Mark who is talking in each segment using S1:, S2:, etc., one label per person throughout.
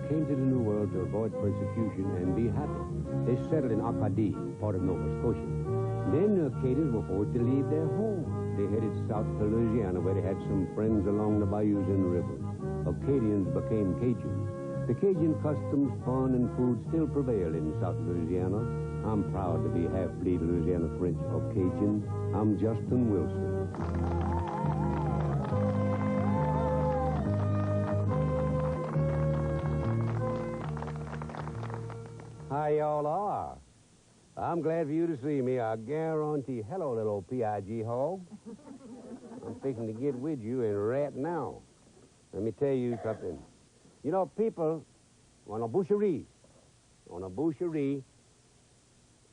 S1: came to the New World to avoid persecution and be happy. They settled in Acadie, part of Nova Scotia. Then the Acadians were forced to leave their home. They headed south to Louisiana, where they had some friends along the bayous and rivers. Acadians became Cajuns. The Cajun customs, fun, and food still prevail in South Louisiana. I'm proud to be half-breed Louisiana French of Cajun. I'm Justin Wilson. How y'all are? I'm glad for you to see me. I guarantee. Hello, little P.I.G. hog. I'm fixing to get with you in rat now. Let me tell you something. You know, people on a boucherie,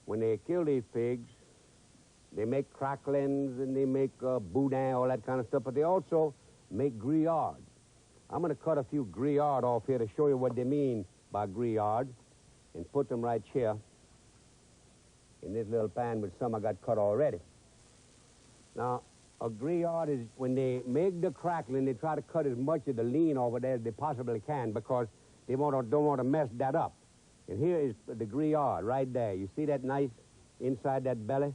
S1: when they kill these pigs, they make cracklings and they make boudin, all that kind of stuff, but they also make grillades. I'm going to cut a few grillades off here to show you what they mean by grillades and put them right here in this little pan with some I got cut already. Now, a grillade is when they make the crackling, they try to cut as much of the lean over there as they possibly can because they don't want to mess that up. And here is the grillade right there. You see that nice inside that belly?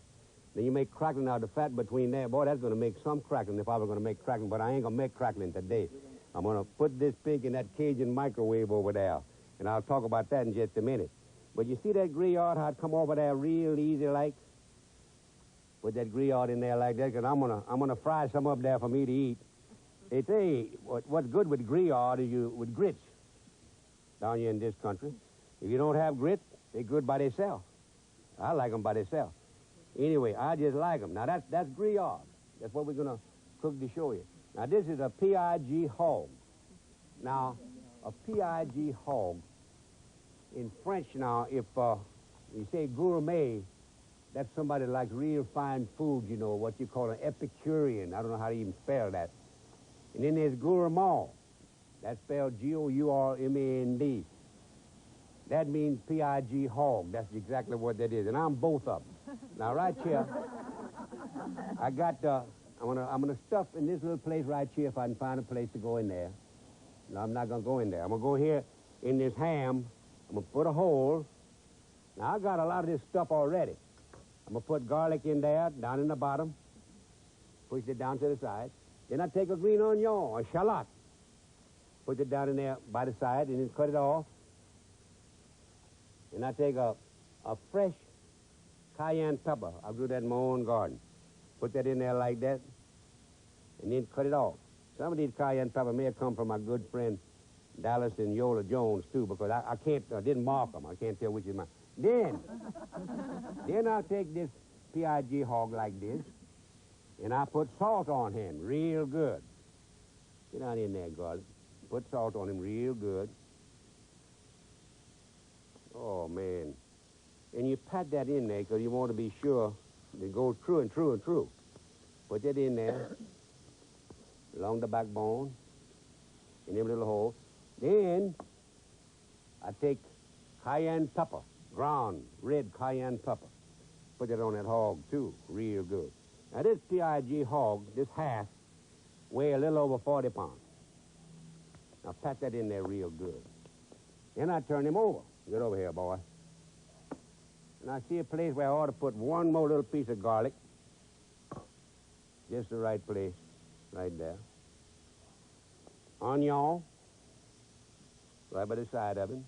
S1: Then you make crackling out of the fat between there. Boy, that's going to make some crackling if I were going to make crackling, but I ain't going to make crackling today. I'm going to put this pig in that Cajun microwave over there, and I'll talk about that in just a minute. But you see that grillade, how it come over there real easy like? Put that grillade in there like that, because I'm gonna fry some up there for me to eat. They say what's good with grillade is with grits down here in this country. If you don't have grits, they're good by themselves. I like them by themselves. Anyway, I just like them. Now, that's grillade. That's what we're going to cook to show you. Now, this is a P.I.G. hog. Now, a P.I.G. hog, in French now, if you say gourmet, that's somebody that likes real fine food, you know, what you call an Epicurean. I don't know how to even spell that. And then there's gourmand. That's spelled G-O-U-R-M-A-N-D. That means P-I-G hog. That's exactly what that is. And I'm both of them. Now, right here, I got, I'm gonna stuff in this little place right here if I can find a place to go in there. No, I'm not gonna go in there. I'm gonna go here in this ham. I'm gonna put a hole. Now, I got a lot of this stuff already. I'm gonna put garlic in there, down in the bottom. Push it down to the side. Then I take a green onion, a shallot. Put it down in there by the side and then cut it off. And I take a fresh cayenne pepper. I grew that in my own garden. Put that in there like that, and then cut it off. Some of these cayenne pepper may have come from my good friend Dallas and Yola Jones, too, because I didn't mark them. I can't tell which is mine. Then I'll take this P.I.G. hog like this, and I put salt on him real good. Get on in there, garlic. Put salt on him real good. Oh, man. And you pat that in there because you want to be sure it goes true and true and true. Put that in there, along the backbone, in them little holes. Then I take cayenne pepper, ground, red cayenne pepper. Put that on that hog, too, real good. Now, this P.I.G. hog, this half, weigh a little over 40 pounds. Now, pat that in there real good. Then I turn him over. Get over here, boy. And I see a place where I ought to put one more little piece of garlic. Just the right place, right there. Onion, right by the side of him.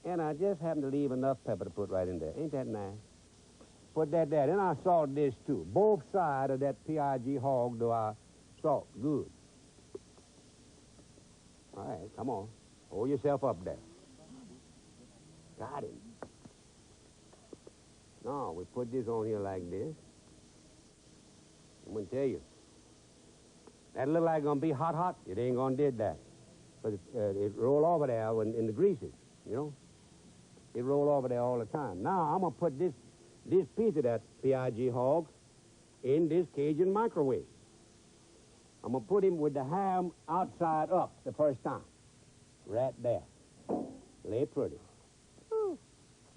S1: And I just happen to leave enough pepper to put right in there. Ain't that nice? Put that there. Then I salt this, too. Both sides of that P.I.G. hog do I salt. Good. All right, come on. Hold yourself up there. Got him. Now, we put this on here like this. I'm going to tell you. That look like going to be hot. It ain't going to do that. But it roll over there in the greases, you know. It roll over there all the time. Now, I'm going to put this piece of that P.I.G. hog in this Cajun microwave. I'm going to put him with the ham outside up the first time. Right there. Lay pretty. Whew,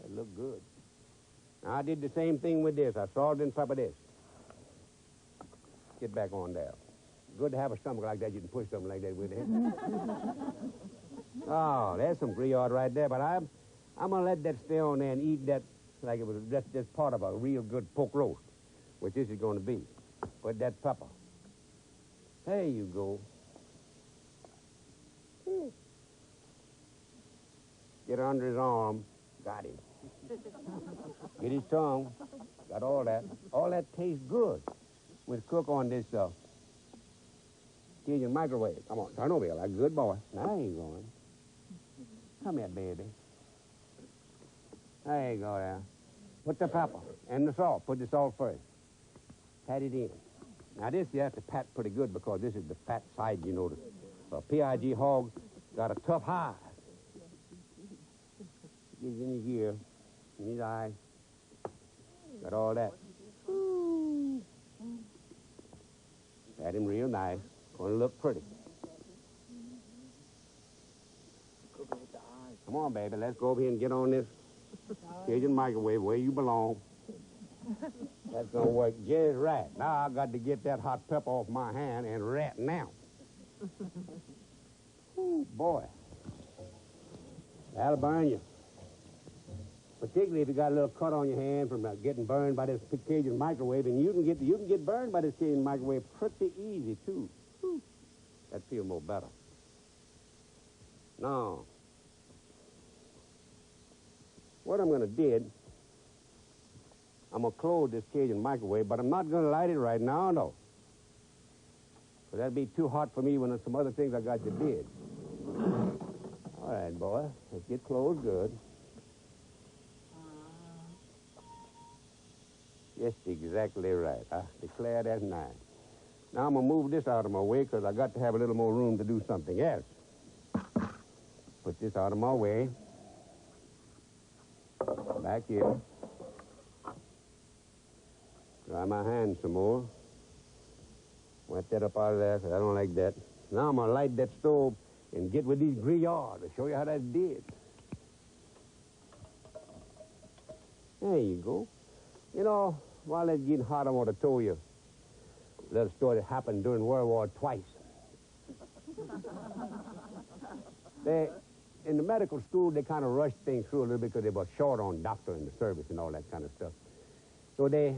S1: that look good. Now, I did the same thing with this. I salted and peppered this. Get back on there. Good to have a stomach like that. You can push something like that with it. Oh, there's some Grillade right there, but I'm going to let that stay on there and eat that like it was just part of a real good pork roast, which this is going to be. Put that pepper. There you go. Get under his arm. Got him. Get his tongue. Got all that. All that tastes good. We'll cook on this Cajun microwave. Come on, turn over here like a good boy. Now you going. Come here, baby. There you go there. Put the pepper and the salt. Put the salt first. Pat it in. Now this you have to pat pretty good because this is the fat side, you know. The PIG hog got a tough hide. Gets in his ear, in his eye. Got all that. Pat him real nice. Gonna look pretty. Come on, baby. Let's go over here and get on this Cajun microwave where you belong. That's gonna work just right. Now I got to get that hot pepper off my hand and rat now. Ooh, boy. That'll burn you. Particularly if you got a little cut on your hand from getting burned by this Cajun microwave, and you can get burned by this Cajun microwave pretty easy too. That feel more better. Now, what I'm gonna do, I'm gonna close this Cajun microwave, but I'm not gonna light it right now, no. So that'd be too hot for me when there's some other things I got to do. All right, boy, let's get closed good. Just exactly right. I declare that nice. Now I'm going to move this out of my way because I got to have a little more room to do something else. Put this out of my way. Back here. Dry my hand some more. Wet that up out of there because I don't like that. Now I'm going to light that stove and get with these Grillades to show you how that's did. There you go. You know, while it's getting hot, I want to tell you a little story that happened during World War II. In the medical school, they kind of rushed things through a little bit because they were short on doctor in the service and all that kind of stuff. So they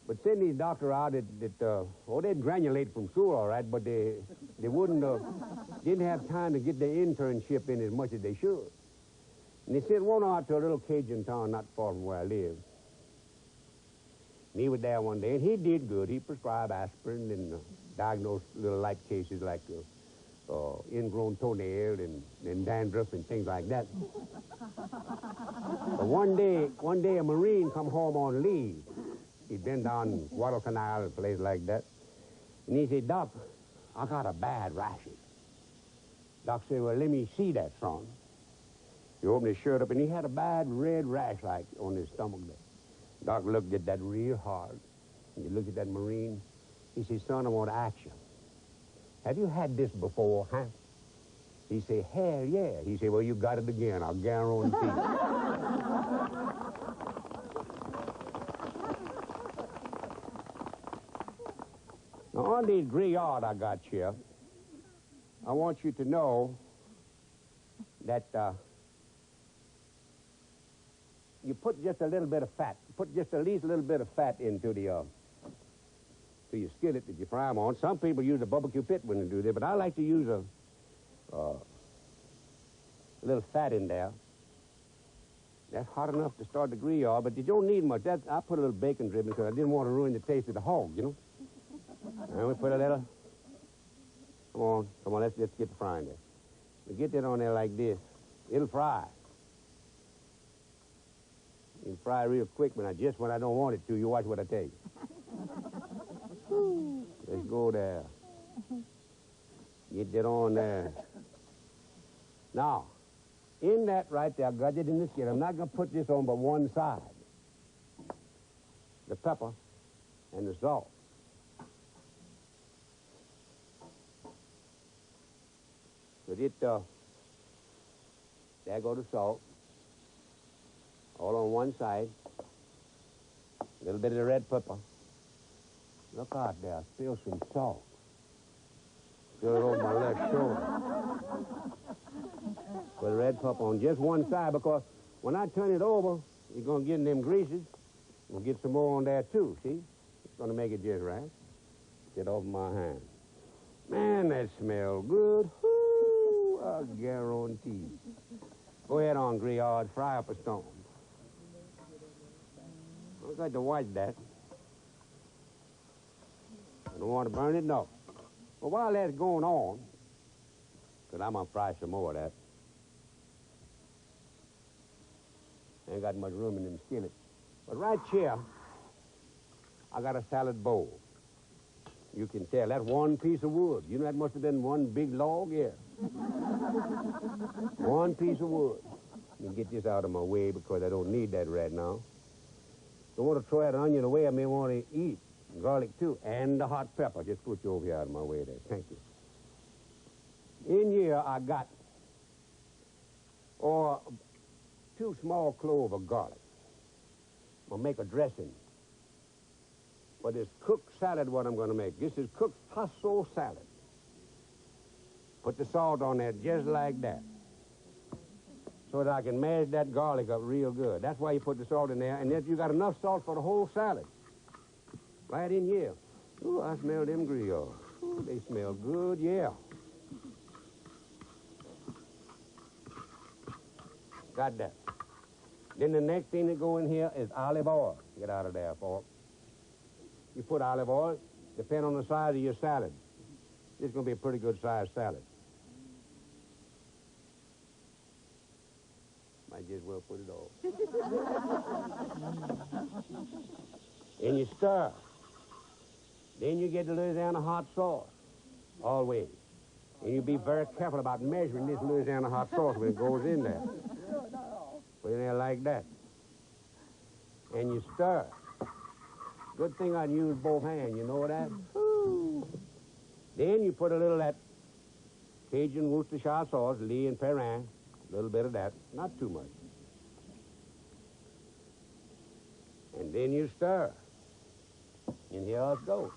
S1: would send these doctors out they'd granulate from school, all right, but they didn't have time to get their internship in as much as they should. And they sent one out to a little Cajun town not far from where I live. And he was there one day, and he did good. He prescribed aspirin and diagnosed little light cases like ingrown toenail and dandruff and things like that. But one day a Marine come home on leave. He'd been down Guadalcanal, a place like that. And he said, Doc, I got a bad rashes. Doc said, well, let me see that, son. He opened his shirt up, and he had a bad red rash like on his stomach there. Doc looked at that real hard. And he looked at that Marine. He said, son, I want to ask you. Have you had this before, huh? He said, hell yeah. He said, well, you got it again. I'll guarantee it. Now, on these Grillades I got here, I want you to know that you put just a little bit of fat. Put just at least a little bit of fat into your skillet that you fry them on. Some people use a barbecue pit when they do that, but I like to use a little fat in there. That's hot enough to start the Grillade, but you don't need much. I put a little bacon dripping because I didn't want to ruin the taste of the hog, you know. And we put a little. Come on, let's get the frying there. We get that on there like this. It'll fry. You can fry real quick, but just when I don't want it to. You watch what I tell you. Let's go there. Get that on there. Now, in that right there, I got it in the skillet. I'm not going to put this on but one side. The pepper and the salt. But there go the salt. All on one side. A little bit of the red pepper. Look out there, still some salt. Still over my left shoulder. with red pepper on just one side, because when I turn it over, you're going to get in them greases. We'll get some more on there, too, see? It's going to make it just right. Get off my hand. Man, that smells good. Whoo, I guarantee. Go ahead on, Grillades. Fry up a stone. I got to watch that. I don't want to burn it, no. But while that's going on, because I'm going to fry some more of that. Ain't got much room in them skillets. But right here, I got a salad bowl. You can tell, that's one piece of wood. You know, that must have been one big log, yeah. One piece of wood. Let me get this out of my way because I don't need that right now. I want to throw that onion away. I may want to eat garlic, too, and the hot pepper. Just put you over here out of my way there. Thank you. In here, I got 2 small cloves of garlic. I'm going to make a dressing for this cooked salad, what I'm going to make. This is cooked tasso salad. Put the salt on there just like that, so that I can mash that garlic up real good. That's why you put the salt in there, and then you got enough salt for the whole salad. Right in here. Ooh, I smell them grillades. Ooh, they smell good, yeah. Got that. Then the next thing that go in here is olive oil. Get out of there, folks. You put olive oil, depend on the size of your salad. This is going to be a pretty good sized salad. Might just well put it all. And you stir. Then you get the Louisiana hot sauce. Always. And you be very careful about measuring this Louisiana hot sauce when it goes in there. Put it in there like that. And you stir. Good thing I'd use both hands, you know that? Ooh. Then you put a little of that Cajun Worcestershire sauce, Lee and Perrin, a little bit of that, not too much. And then you stir. And here us go.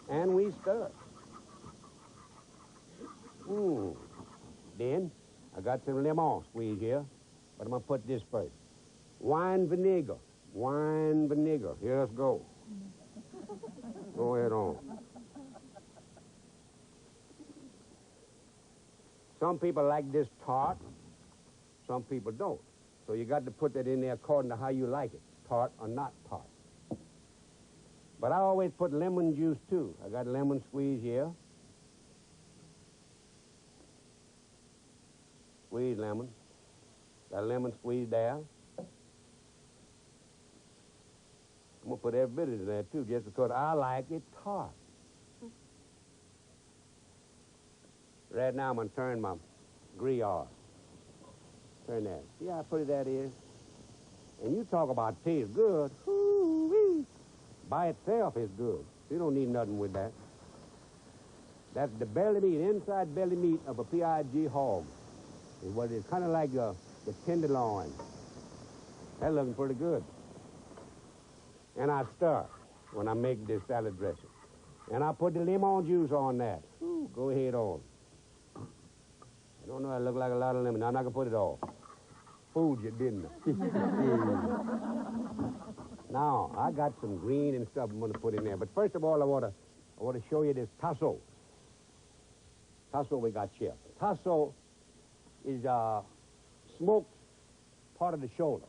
S1: And we stir. Then I got some lemon squeeze here, but I'm going to put this first. Wine vinegar. Wine vinegar. Here us go. Go ahead on. Some people like this tart. Some people don't. So you got to put that in there according to how you like it, tart or not tart. But I always put lemon juice, too. I got lemon squeeze here. Squeeze lemon. Got lemon squeeze there. I'm going to put every bit in there, too, just because I like it tart. Right now, I'm going to turn my Grillade. Turn that. See how pretty that is? And you talk about taste good. Woo-wee. By itself is good. You don't need nothing with that. That's the belly meat, inside belly meat of a pig hog. Is what it is. Kind of like the tenderloin. That's looking pretty good. And I stir when I make this salad dressing. And I put the lemon juice on that. Ooh, go ahead on. I don't know, I look like a lot of lemon. I'm not going to put it all. Fooled you, didn't I? Now, I got some green and stuff I'm going to put in there. But first of all, I want to show you this tasso. Tasso we got here. Tasso is smoked part of the shoulder.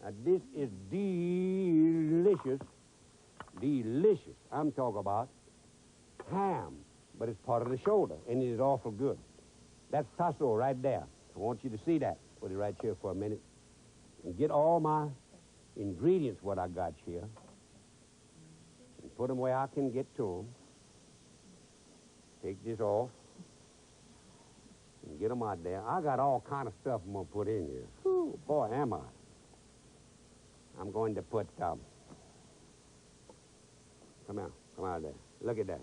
S1: Now, this is delicious. Delicious. I'm talking about ham, but it's part of the shoulder, and it is awful good. That's tasso right there. I want you to see that. Put it right here for a minute. And get all my ingredients, what I got here, and put them where I can get to them. Take this off and get them out there. I got all kind of stuff I'm going to put in here. Ooh, boy, am I. I'm going to put, come out there. Look at that.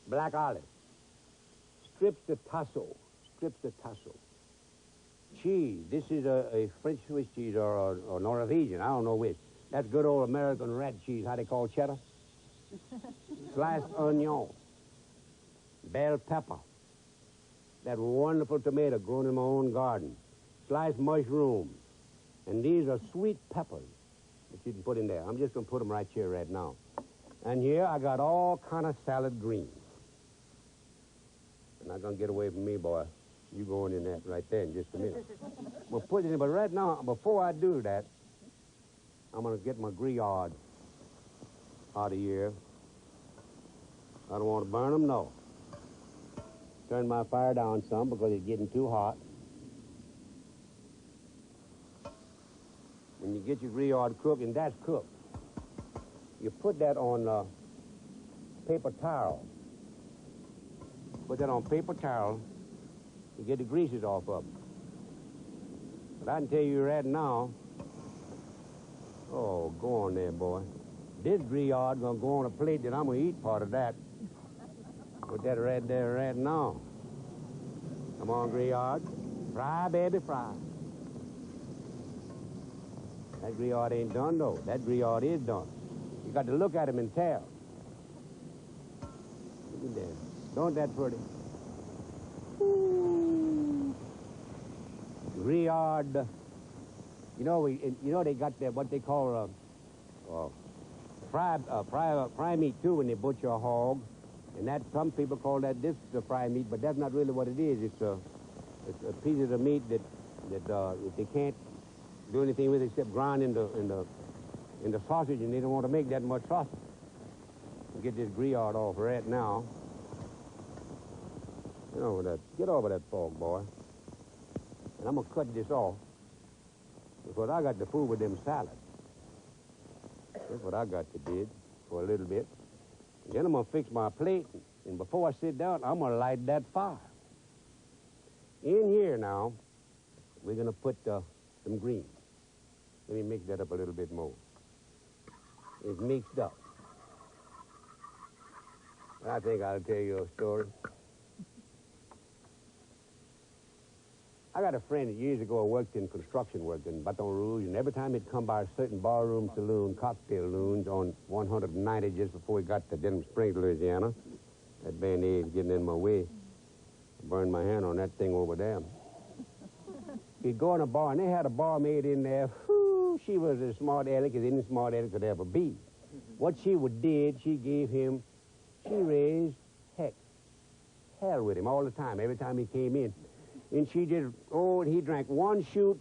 S1: Black olive. Strips of tasso. Strips of tasso. Cheese. This is a French Swiss cheese or Norwegian. I don't know which. That's good old American red cheese. How they call cheddar? Sliced onion. bell pepper, that wonderful tomato grown in my own garden, sliced mushrooms, and these are sweet peppers that you can put in there. I'm just going to put them right here right now. And here I got all kind of salad greens. You're not going to get away from me, boy. You going in that right there in just a minute. We'll put it in, but right now, before I do that, I'm going to get my Grillades out of here. I don't want to burn them, no. Turn my fire down some because it's getting too hot. When you get your Grillade cooked, and that's cooked, you put that on paper towel. Put that on paper towel to get the greases off of them. But I can tell you right now, oh, go on there, boy. This Grillade gonna go on a plate that I'm gonna eat part of that. Put that right there right now. Come on, Grillade. Fry, baby, fry. That Grillade ain't done, though. That Grillade is done. You got to look at him and tell. Look at that. Don't that pretty? Ooh. Grillade. You know they got that, what they call fry meat, too, when they butcher a hog. And that, some people call that this the fry meat, but that's not really what it is. It's a piece of meat that if they can't do anything with it except grind in the sausage, and they don't want to make that much sausage. We'll get this Grillade off right now. Get over that fork, boy. And I'm gonna cut this off because I got to fool with them salads. That's what I got to do for a little bit. And then I'm gonna fix my plate, and before I sit down, I'm gonna light that fire. In here now, we're gonna put some greens. Let me mix that up a little bit more. It's mixed up. I think I'll tell you a story. I got a friend that years ago worked in construction work in Baton Rouge, and every time he'd come by a certain barroom saloon, cocktail loons, on 190 just before we got to Denham Springs, Louisiana, that band-aid getting in my way, burned my hand on that thing over there. He'd go in a bar, and they had a barmaid in there. Whew, she was as smart aleck as any smart aleck could ever be. What she did, she raised hell with him all the time, every time he came in. And she just, and he drank one shoot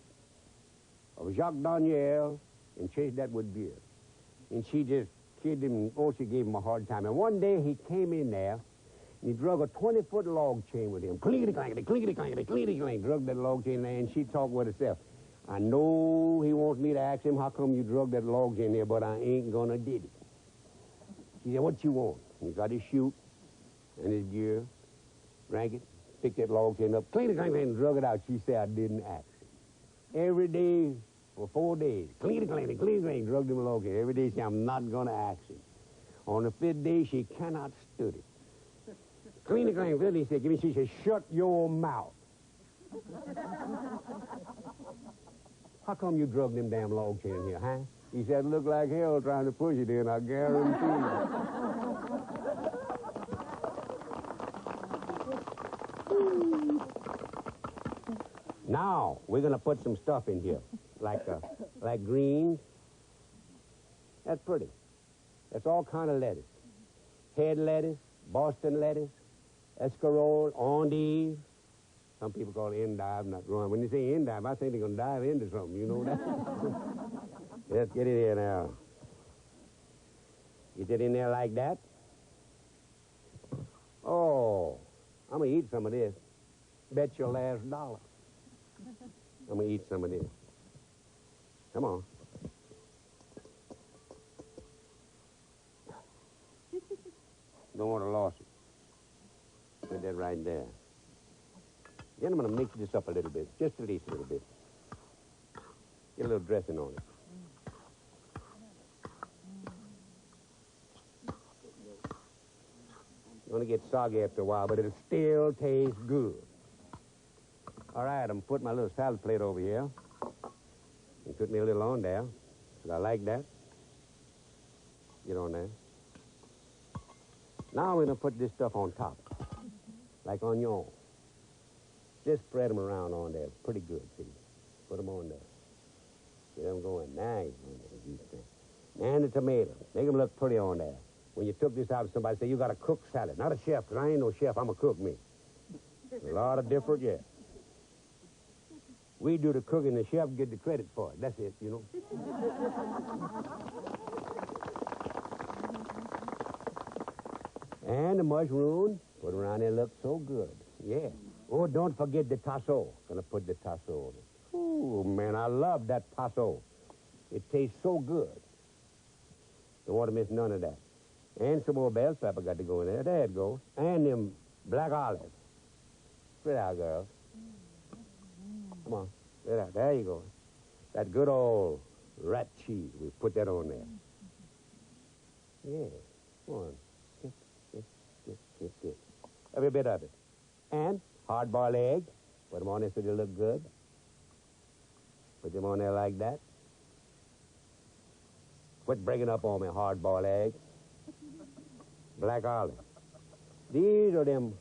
S1: of Jacques Daniel and chased that with beer. And she just kidded him, she gave him a hard time. And one day he came in there, and he drug a 20-foot log chain with him. Clinkety-clankety, clinkety-clankety, clinkety-clankety, drug that log chain there, and she talked with herself. I know he wants me to ask him, how come you drug that log chain there, but I ain't gonna did it. She said, what you want? And he got his chute and his gear, drank it, picked that log chain up, clinkety-clankety, and drug it out. She said, I didn't ask him. Every day for 4 days, clinkety-clankety, clinkety-clankety, drugged him a log chain. Every day she said, I'm not gonna ask him. On the 5th day, she cannot stood it. Clinkety-clankety, he said, give me, she said, shut your mouth. How come you drug them damn log chain here, huh? He said, look like hell trying to push it in, I guarantee you. Now, we're going to put some stuff in here, like greens. That's pretty. That's all kind of lettuce. Head lettuce, Boston lettuce, escarole, endive. Some people call it endive, not wrong. When you say endive, I think they're going to dive into something, you know that? Let's get it in now. Get it in there like that. Oh, I'm going to eat some of this. Bet your last dollar. I'm going to eat some of this. Come on. Don't want to lose it. Put that right there. Then I'm going to mix this up a little bit, just at least a little bit. Get a little dressing on it. It's going to get soggy after a while, but it'll still taste good. All right, I'm putting my little salad plate over here. And put me a little on there. I like that. Get on there. Now we're going to put this stuff on top. like onion. Just spread them around on there. Pretty good, see? Put them on there. Get them going. Nice. And the tomatoes. Make them look pretty on there. When you took this out, somebody say, you got a cook salad. Not a chef, because I ain't no chef. I'm a cook, me. A lot of different, yeah. We do the cooking, the chef get the credit for it. That's it, you know. And the mushrooms, put around there, look so good. Yeah. Oh, don't forget the tasso. Gonna put the tasso on it. Ooh, man, I love that tasso. It tastes so good. Don't want to miss none of that. And some more bell pepper got to go in there. There it goes. And them black olives. Spit out, girls. Come on. Spit out. There you go. That good old rat cheese. We put that on there. Yeah. Come on. Get. Every bit of it. And hard-boiled eggs. Put them on there so they look good. Put them on there like that. Quit breaking up on me, hard-boiled eggs. Black olive. These are them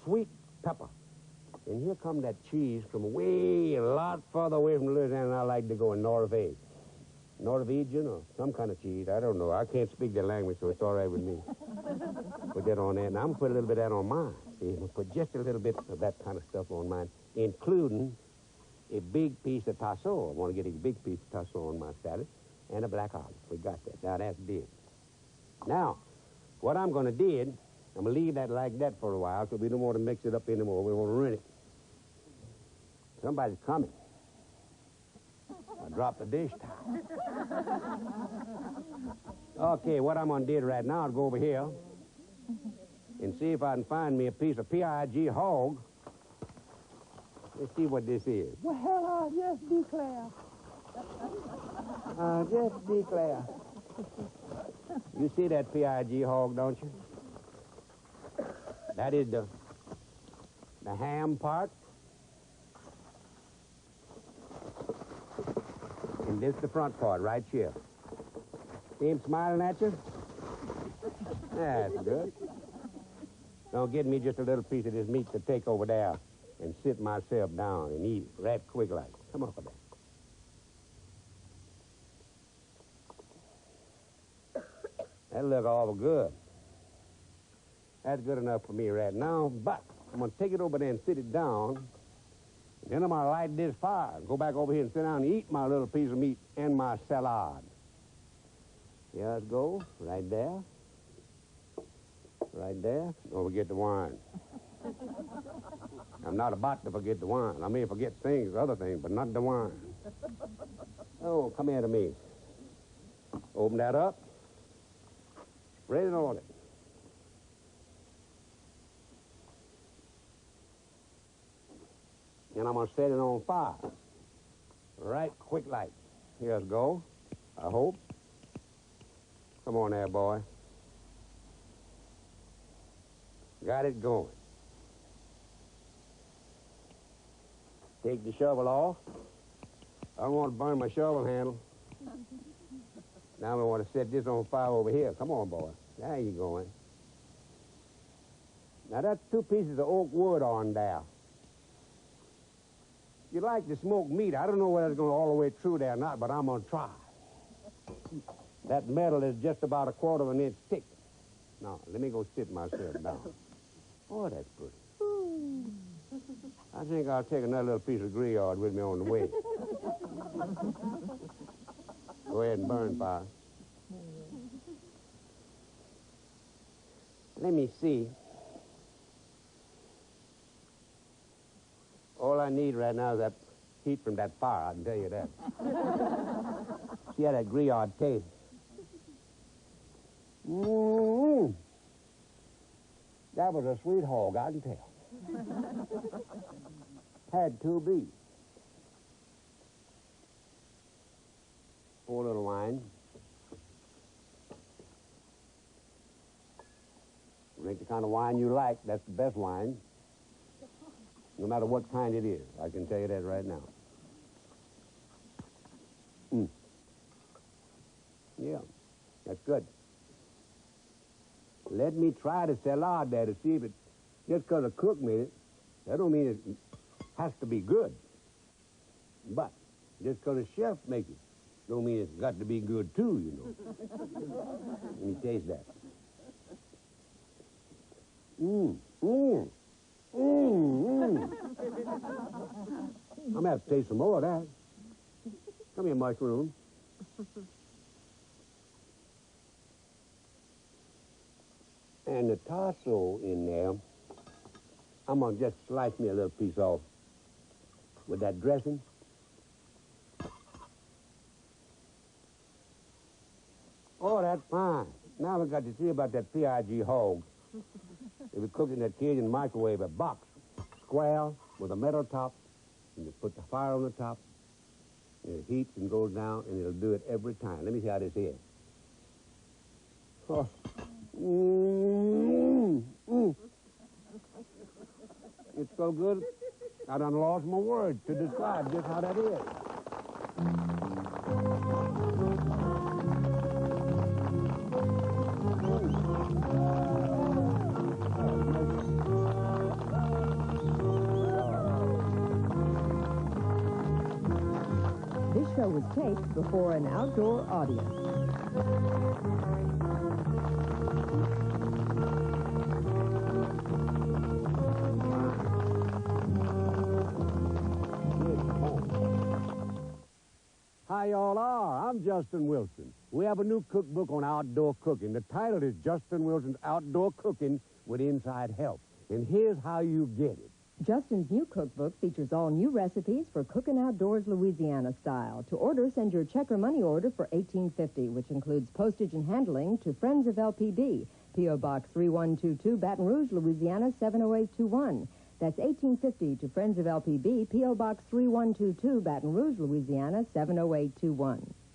S1: sweet pepper. And here come that cheese from way a lot further away from Louisiana than I like to go in Norvege. Norwegian or some kind of cheese. I don't know. I can't speak their language, so it's all right with me. Put that on there. Now, I'm going to put a little bit of that on mine. See, I'm going to put just a little bit of that kind of stuff on mine, including a big piece of tasso. I want to get a big piece of tasso on my salad, and a black olive. We got that. Now, that's big. Now, what I'm going to do, I'm going to leave that like that for a while because we don't want to mix it up anymore. We want to ruin it. Somebody's coming. I dropped the dish towel. Okay, what I'm going to do right now, I'll go over here and see if I can find me a piece of P.I.G. hog. Let's see what this is.
S2: Well, I just declare.
S1: Just declare. You see that P.I.G. hog, don't you? That is the ham part. And this is the front part right here. See him smiling at you? That's good. Don't get me just a little piece of this meat to take over there and sit myself down and eat it right quick like. Come on for that. That look all good. That's good enough for me right now, but I'm going to take it over there and sit it down. Then I'm going to light this fire and go back over here and sit down and eat my little piece of meat and my salad. Here it goes, right there. Right there. Don't forget the wine. I'm not about to forget the wine. I may forget things, other things, but not the wine. Oh, come here to me. Open that up. Spread it on it. And I'm going to set it on fire. Right quick like. Here it go. I hope. Come on there, boy. Got it going. Take the shovel off. I don't want to burn my shovel handle. Now I want to set this on fire over here. Come on, boy. There you going. Now that's 2 pieces of oak wood on there. You like to smoke meat. I don't know whether it's going all the way through there or not, but I'm going to try. That metal is just about 1/4 of an inch thick. Now, let me go sit myself down. Oh, that's pretty. I think I'll take another little piece of Grillades with me on the way. Go ahead and burn, Pa. Let me see. All I need right now is that heat from that fire, I can tell you that. See how that Grillade tastes. Mm-hmm. That was a sweet hog, I can tell. Had to be. Pour a little wine. Drink the kind of wine you like. That's the best wine. No matter what kind it is. I can tell you that right now. Yeah, that's good. Let me try the salad there to see if it Just because a cook made it, that don't mean it has to be good. But just because a chef makes it, don't mean it's got to be good too, you know. Let me taste that. I'm gonna have to taste some more of that. Come here, mushroom. And the tasso in there, I'm gonna just slice me a little piece off with that dressing. Oh, that's fine. Now we got to see about that PIG hog. They were cooking that Cajun microwave, a box, square with a metal top, and you put the fire on the top, and it heats and goes down, and it'll do it every time. Let me see how this is. Oh. It's so good, I done lost my words to describe just how that is.
S3: This show was taped before an outdoor audience.
S1: Hi, y'all are. I'm Justin Wilson. We have a new cookbook on outdoor cooking. The title is Justin Wilson's Outdoor Cooking with Inside Help. And here's how you get it.
S3: Justin's new cookbook features all new recipes for cooking outdoors Louisiana style. To order, send your check or money order for $18.50, which includes postage and handling to Friends of LPD, P.O. Box 3122, Baton Rouge, Louisiana 70821. That's $18.50 to Friends of LPB, P.O. Box 3122, Baton Rouge, Louisiana 70821.